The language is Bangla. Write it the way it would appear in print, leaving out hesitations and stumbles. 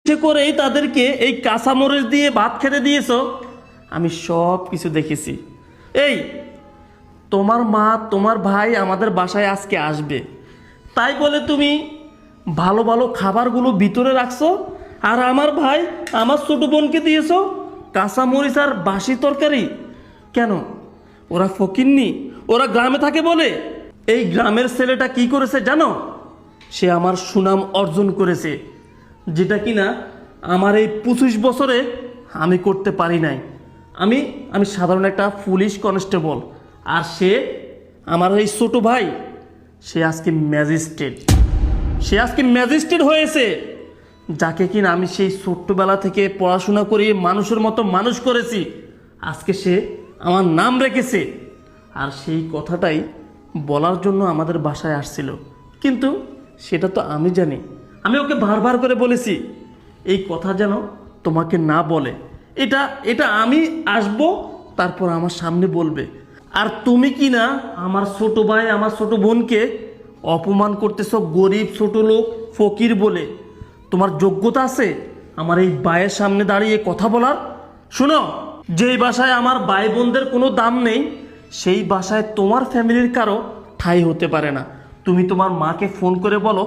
সে করেই তাদেরকে এই কাঁচামরিচ দিয়ে ভাত খেতে দিয়েছো, আমি সব কিছু দেখেছি। এই তোমার মা তোমার ভাই আমাদের বাসায় আজকে আসবে, তাই বলে তুমি ভালো ভালো খাবারগুলো ভিতরে রাখছো, আর আমার ভাই আমার ছোট বোনকে দিয়েছো কাঁচামরিচ আর বাসি তরকারি। কেন? ওরা ফকিন্নি, ওরা গ্রামে থাকে বলে? এই গ্রামের ছেলেটা কি করেছে জানো? সে আমার সুনাম অর্জন করেছে, যেটা কিনা আমার এই 25 বছরে আমি করতে পারি নাই। আমি আমি সাধারণ একটা পুলিশ কনস্টেবল, আর সে আমার এই ছোট ভাই, সে আজকে ম্যাজিস্ট্রেট। সে আজকে ম্যাজিস্ট্রেট হয়েছে, যাকে কিনা আমি সেই ছোট্টবেলা থেকে পড়াশোনা করিয়ে মানুষের মতো মানুষ করেছি। আজকে সে আমার নাম রেখেছে, আর সেই কথাটাই বলার জন্য আমাদের বাসায় আসছিল। কিন্তু সেটা তো আমি জানি, আমি ওকে বারবার করে বলেছি এই কথা যেন তোমাকে না বলে। এটা এটা আমি আসব, তারপর আমার সামনে বলবে। আর তুমি কি না আমার ছোট ভাই আমার ছোট বোনকে অপমান করতেছ গরিব ছোট লোক ফকির বলে? তোমার যোগ্যতা আছে আমার এই ভাইয়ের সামনে দাঁড়িয়ে কথা বলার? শোনো, যেই বাসায় আমার ভাই বোনদের কোনো দাম নেই, সেই বাসায় তোমার ফ্যামিলির কারো ঠাঁই হতে পারে না। তুমি তোমার মাকে ফোন করে বলো